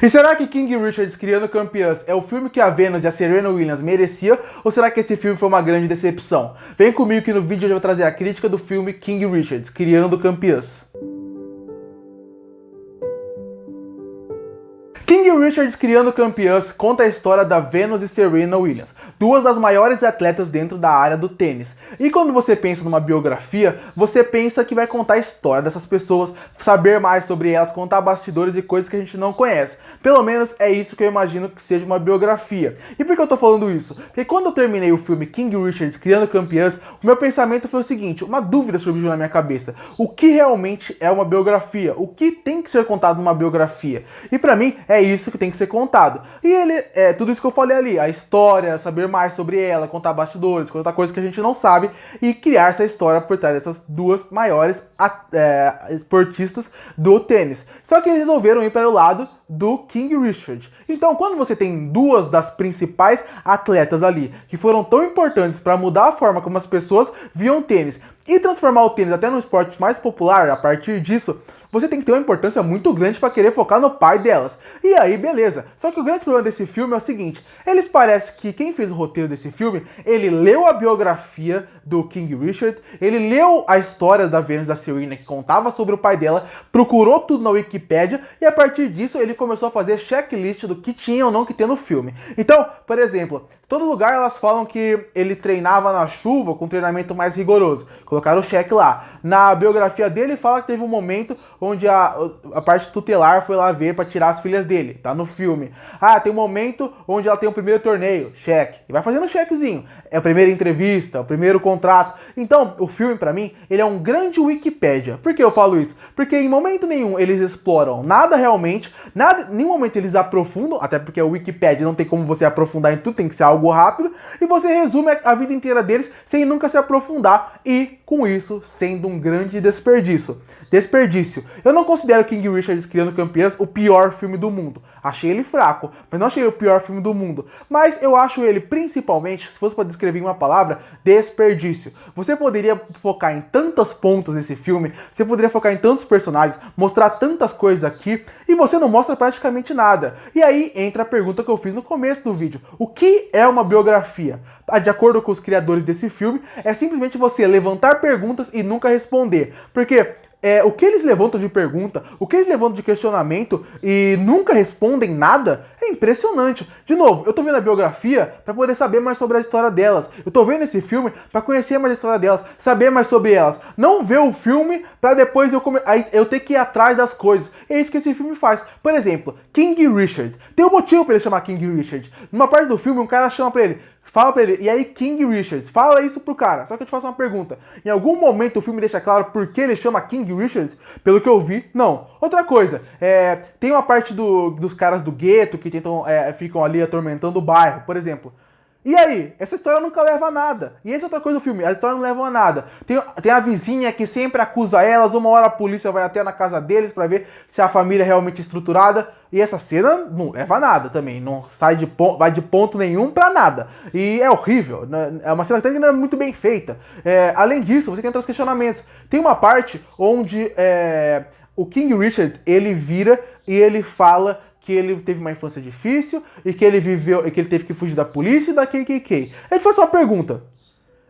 E será que King Richards Criando Campeãs é o filme que a Venus e a Serena Williams mereciam, ou será que esse filme foi uma grande decepção? Vem comigo que no vídeo eu vou trazer a crítica do filme King Richards Criando Campeãs. King Richards Criando Campeãs conta a história da Venus e Serena Williams, duas das maiores atletas dentro da área do tênis. E quando você pensa numa biografia, você pensa que vai contar a história dessas pessoas, saber mais sobre elas, contar bastidores e coisas que a gente não conhece. Pelo menos é isso que eu imagino que seja uma biografia. E por que eu tô falando isso? Porque quando eu terminei o filme King Richards Criando Campeãs, o meu pensamento foi o seguinte, uma dúvida surgiu na minha cabeça. O que realmente é uma biografia? O que tem que ser contado numa biografia? E pra mim, é isso que tem que ser contado. E ele é tudo isso que eu falei ali, a história, saber mais sobre ela, contar bastidores, contar coisas que a gente não sabe e criar essa história por trás dessas duas maiores esportistas do tênis. Só que eles resolveram ir para o lado do King Richard. Então, quando você tem duas das principais atletas ali, que foram tão importantes para mudar a forma como as pessoas viam tênis e transformar o tênis até no esporte mais popular, a partir disso, você tem que ter uma importância muito grande para querer focar no pai delas. E aí, beleza. Só que o grande problema desse filme é o seguinte, eles parecem que quem fez o roteiro desse filme, ele leu a biografia do King Richard, ele leu a história da Venus da Serena, que contava sobre o pai dela, procurou tudo na Wikipédia, e a partir disso ele começou a fazer checklist do que tinha ou não que ter no filme. Então, por exemplo, todo lugar elas falam que ele treinava na chuva com treinamento mais rigoroso. Colocaram o check lá. Na biografia dele fala que teve um momento onde a parte tutelar foi lá ver para tirar as filhas dele. Tá no filme. Ah, tem um momento onde ela tem o primeiro torneio. Check. E vai fazendo checkzinho. É a primeira entrevista, o primeiro contrato. Então, o filme pra mim, ele é um grande Wikipédia. Por que eu falo isso? Porque em momento nenhum eles exploram nada realmente, nada, em nenhum momento eles aprofundam, até porque o Wikipédia não tem como você aprofundar em tudo, tem que ser algo rápido, e você resume a vida inteira deles sem nunca se aprofundar, e com isso sendo um grande desperdício. Eu não considero King Richards Criando Campeãs o pior filme do mundo. Achei ele fraco, mas não achei ele o pior filme do mundo. Mas eu acho ele, principalmente, se fosse para descrever em uma palavra, desperdício. Você poderia focar em tantos pontos nesse filme, você poderia focar em tantos personagens, mostrar tantas coisas aqui, e você não mostra praticamente nada. E aí entra a pergunta que eu fiz no começo do vídeo. O que é uma biografia? De acordo com os criadores desse filme, é simplesmente você levantar perguntas e nunca responder. Porque o que eles levantam de pergunta, o que eles levantam de questionamento e nunca respondem nada, é impressionante. De novo, eu tô vendo a biografia para poder saber mais sobre a história delas. Eu tô vendo esse filme para conhecer mais a história delas, saber mais sobre elas. Não ver o filme para depois eu ter que ir atrás das coisas. É isso que esse filme faz. Por exemplo, King Richard. Tem um motivo para ele chamar King Richard. Numa parte do filme, um cara chama pra ele, fala pra ele, e aí King Richards, fala isso pro cara. Só que eu te faço uma pergunta. Em algum momento o filme deixa claro por que ele chama King Richards? Pelo que eu vi, não. Outra coisa, tem uma parte dos caras do gueto que ficam ali atormentando o bairro, por exemplo. E aí? Essa história nunca leva a nada. E essa é outra coisa do filme, as histórias não levam a nada. Tem a vizinha que sempre acusa elas, uma hora a polícia vai até na casa deles pra ver se a família é realmente estruturada. E essa cena não leva a nada também, não vai de ponto nenhum pra nada. E é horrível, né? É uma cena que não é muito bem feita. Além disso, você tem outros questionamentos. Tem uma parte onde o King Richard, ele vira e ele fala que ele teve uma infância difícil e que ele teve que fugir da polícia e da KKK. A gente faz uma pergunta.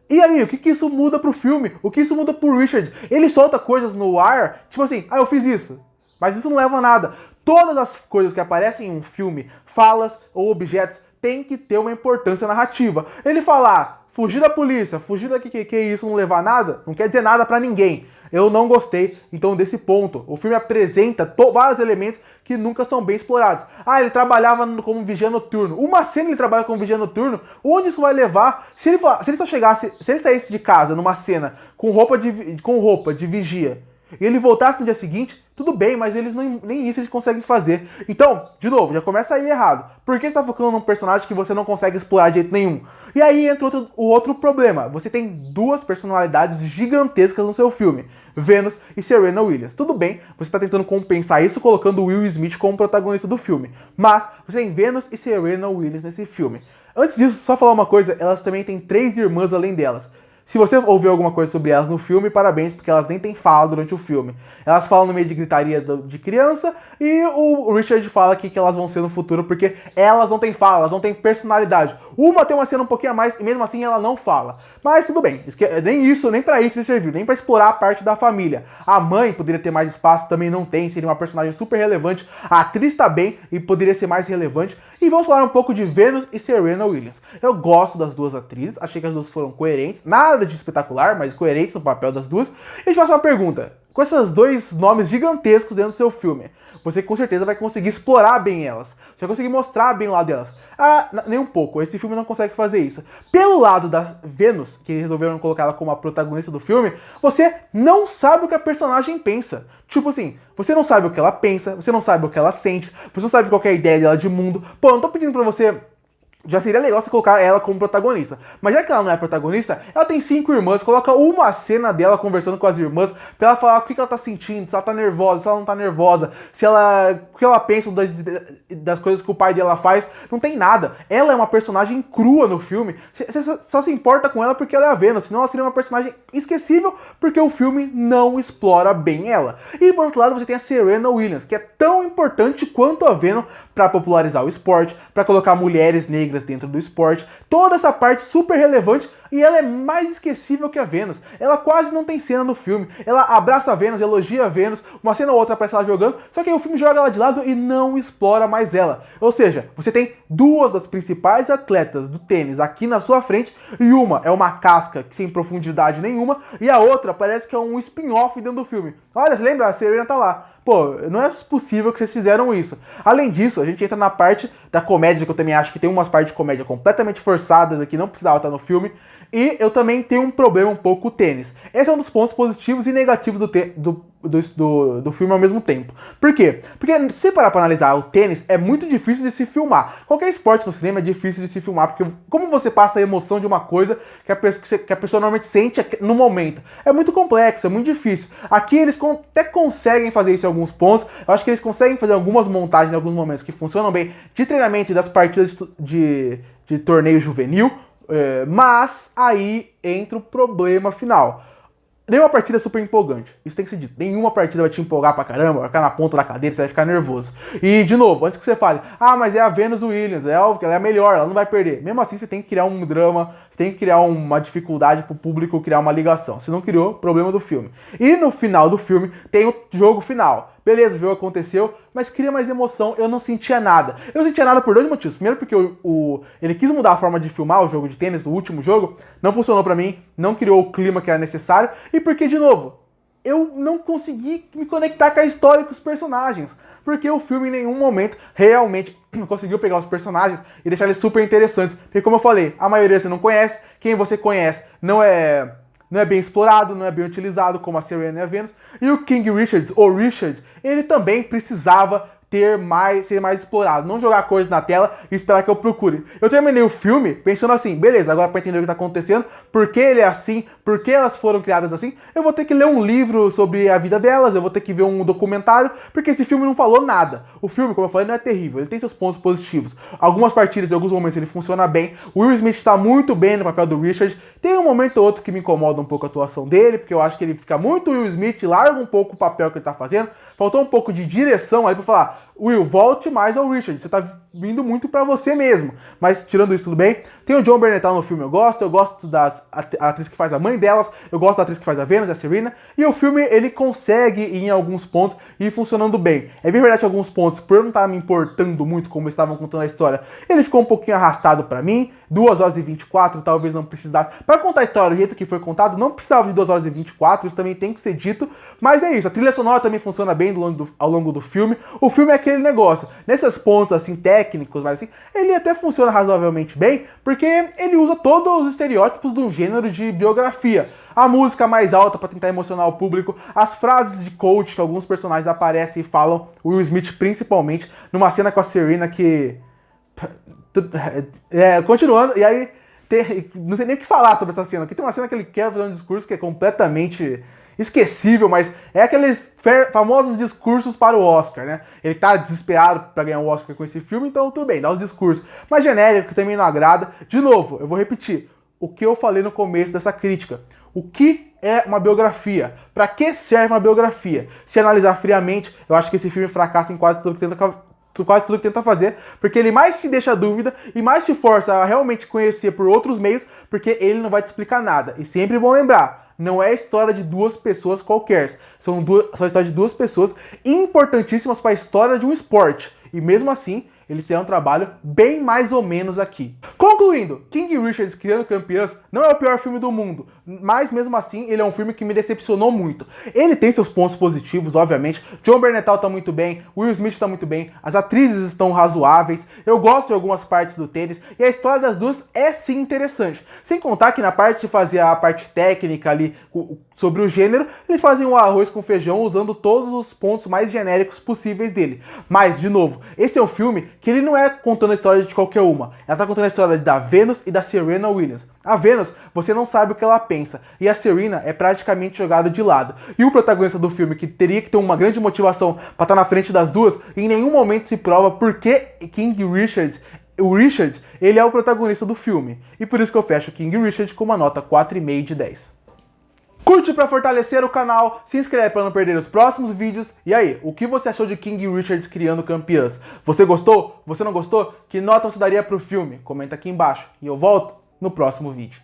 E aí, o que isso muda pro filme? O que isso muda pro Richard? Ele solta coisas no ar, tipo assim, eu fiz isso. Mas isso não leva a nada. Todas as coisas que aparecem em um filme, falas ou objetos, tem que ter uma importância narrativa. Ele falar, fugir da polícia, fugir da KKK e isso não levar a nada, não quer dizer nada pra ninguém. Eu não gostei, então, desse ponto. O filme apresenta vários elementos que nunca são bem explorados. Ah, ele trabalhava como vigia noturno. Uma cena ele trabalha como vigia noturno, onde isso vai levar? Se ele saísse de casa numa cena com roupa de vigia, e ele voltasse no dia seguinte, tudo bem, mas eles nem isso eles conseguem fazer. Então, de novo, já começa aí errado. Por que você tá focando num personagem que você não consegue explorar de jeito nenhum? E aí entra o outro problema. Você tem duas personalidades gigantescas no seu filme. Venus e Serena Williams. Tudo bem, você tá tentando compensar isso colocando Will Smith como protagonista do filme. Mas você tem Venus e Serena Williams nesse filme. Antes disso, só falar uma coisa, elas também têm 3 irmãs além delas. Se você ouviu alguma coisa sobre elas no filme, parabéns, porque elas nem têm fala durante o filme. Elas falam no meio de gritaria de criança, e o Richard fala que elas vão ser no futuro, porque elas não têm fala, elas não têm personalidade. Uma tem uma cena um pouquinho a mais, e mesmo assim ela não fala. Mas tudo bem, nem pra isso ele serviu, nem pra explorar a parte da família. A mãe poderia ter mais espaço, também não tem, seria uma personagem super relevante. A atriz tá bem e poderia ser mais relevante. E vamos falar um pouco de Venus e Serena Williams. Eu gosto das duas atrizes, achei que as duas foram coerentes, nada de espetacular, mas coerentes no papel das duas. E a gente faz uma pergunta: com esses dois nomes gigantescos dentro do seu filme, você com certeza vai conseguir explorar bem elas. Você vai conseguir mostrar bem o lado delas. Ah, nem um pouco. Esse filme não consegue fazer isso. Pelo lado da Venus, que resolveram colocar ela como a protagonista do filme, você não sabe o que a personagem pensa. Tipo assim, você não sabe o que ela pensa, você não sabe o que ela sente, você não sabe qual é a ideia dela de mundo. Pô, eu não tô pedindo pra você... Já seria legal você colocar ela como protagonista. Mas já que ela não é protagonista, ela tem 5 irmãs. Coloca uma cena dela conversando com as irmãs pra ela falar o que ela tá sentindo, se ela tá nervosa, se ela não tá nervosa, o que ela pensa das coisas que o pai dela faz. Não tem nada. Ela é uma personagem crua no filme. Você só se importa com ela porque ela é a Venus. Senão ela seria uma personagem esquecível porque o filme não explora bem ela. E por outro lado você tem a Serena Williams, que é tão importante quanto a Venus pra popularizar o esporte, pra colocar mulheres negras dentro do esporte, toda essa parte super relevante, e ela é mais esquecível que a Venus. Ela quase não tem cena no filme. Ela abraça a Venus, elogia a Venus, uma cena ou outra aparece ela jogando, só que aí o filme joga ela de lado e não explora mais ela. Ou seja, você tem duas das principais atletas do tênis aqui na sua frente, e uma é uma casca sem profundidade nenhuma, e a outra parece que é um spin-off dentro do filme. Olha, você lembra? A Serena tá lá. Pô, não é possível que vocês fizeram isso. Além disso, a gente entra na parte da comédia, que eu também acho que tem umas partes de comédia completamente forçadas aqui, não precisava estar no filme. E eu também tenho um problema um pouco com o tênis. Esse é um dos pontos positivos e negativos do filme ao mesmo tempo. Por quê? Porque se você parar pra analisar o tênis, é muito difícil de se filmar. Qualquer esporte no cinema é difícil de se filmar, porque como você passa a emoção de uma coisa que a pessoa normalmente sente no momento? É muito complexo, é muito difícil. Aqui eles até conseguem fazer isso em alguns pontos. Eu acho que eles conseguem fazer algumas montagens em alguns momentos que funcionam bem, de treinamento e das partidas de torneio juvenil. Mas aí entra o problema final. Nenhuma partida é super empolgante. Isso tem que ser dito. Nenhuma partida vai te empolgar pra caramba, vai ficar na ponta da cadeira, você vai ficar nervoso. E, de novo, antes que você fale, mas é a Venus Williams, ela é a melhor, ela não vai perder. Mesmo assim, você tem que criar um drama, você tem que criar uma dificuldade pro público criar uma ligação. Se não criou, problema do filme. E no final do filme, tem o jogo final. Beleza, o jogo aconteceu, mas cria mais emoção, eu não sentia nada. Eu não sentia nada por dois motivos. Primeiro porque ele quis mudar a forma de filmar o jogo de tênis, o último jogo, não funcionou pra mim, não criou o clima que era necessário, e porque, de novo, eu não consegui me conectar com a história e com os personagens. Porque o filme em nenhum momento realmente conseguiu pegar os personagens e deixar eles super interessantes. Porque como eu falei, a maioria você não conhece, quem você conhece não é bem explorado, não é bem utilizado, como a Serena e a Venus. E o King Richards, ou Richard, ele também precisava ser mais explorado. Não jogar coisas na tela e esperar que eu procure. Eu terminei o filme pensando assim, beleza, agora para entender o que tá acontecendo, por que ele é assim, por que elas foram criadas assim, eu vou ter que ler um livro sobre a vida delas, eu vou ter que ver um documentário, porque esse filme não falou nada. O filme, como eu falei, não é terrível, ele tem seus pontos positivos. Algumas partidas, em alguns momentos, ele funciona bem. O Will Smith está muito bem no papel do Richard. Tem um momento ou outro que me incomoda um pouco a atuação dele, porque eu acho que ele fica muito Will Smith, larga um pouco o papel que ele tá fazendo. Faltou um pouco de direção aí pra falar, Will, volte mais ao Richard, você tá vindo muito pra você mesmo. Mas tirando isso tudo bem, tem o John Bernthal no filme, eu gosto da atriz que faz a mãe delas, eu gosto da atriz que faz a Venus, a Serena, e o filme ele consegue ir em alguns pontos ir funcionando bem. É bem verdade que alguns pontos, por eu não estar me importando muito como eles estavam contando a história, ele ficou um pouquinho arrastado pra mim, 2 horas e 24, talvez não precisasse. Pra contar a história do jeito que foi contado, não precisava de 2 horas e 24, isso também tem que ser dito, mas é isso, a trilha sonora também funciona bem ao longo do filme. O filme é aquele negócio, nesses pontos assim técnicos, mas assim, ele até funciona razoavelmente bem, porque ele usa todos os estereótipos do gênero de biografia. A música mais alta para tentar emocionar o público, as frases de coach que alguns personagens aparecem e falam, o Will Smith principalmente, numa cena com a Serena que... continuando, e aí não sei nem o que falar sobre essa cena, porque tem uma cena que ele quer fazer um discurso que é completamente esquecível, mas é aqueles famosos discursos para o Oscar, né? Ele tá desesperado para ganhar um Oscar com esse filme, então tudo bem, dá os discursos. Mas genérico, que também não agrada. De novo, eu vou repetir, o que eu falei no começo dessa crítica. O que é uma biografia? Para que serve uma biografia? Se analisar friamente, eu acho que esse filme fracassa em quase tudo que tenta fazer, porque ele mais te deixa dúvida e mais te força a realmente conhecer por outros meios, porque ele não vai te explicar nada. E sempre bom lembrar, não é a história de duas pessoas qualquer, são a história de duas pessoas importantíssimas para a história de um esporte. E mesmo assim, eles fizeram um trabalho bem mais ou menos aqui. Concluindo, King Richards Criando Campeãs não é o pior filme do mundo, mas mesmo assim ele é um filme que me decepcionou muito. Ele tem seus pontos positivos, obviamente. Jon Bernthal tá muito bem, Will Smith tá muito bem, as atrizes estão razoáveis, eu gosto de algumas partes do tênis, e a história das duas é sim interessante. Sem contar que na parte de fazer a parte técnica ali, sobre o gênero, eles fazem um arroz com feijão usando todos os pontos mais genéricos possíveis dele. Mas, de novo, esse é um filme que ele não é contando a história de qualquer uma. Ela tá contando a história da Venus e da Serena Williams. A Venus, você não sabe o que ela pensa, e a Serena é praticamente jogada de lado. E o protagonista do filme, que teria que ter uma grande motivação para estar na frente das duas, em nenhum momento se prova por que King Richards, o Richard, ele é o protagonista do filme. E por isso que eu fecho King Richard com uma nota 4,5 de 10. Curte para fortalecer o canal, se inscreve para não perder os próximos vídeos. E aí, o que você achou de King Richards Criando Campeãs? Você gostou? Você não gostou? Que nota você daria pro filme? Comenta aqui embaixo. E eu volto no próximo vídeo.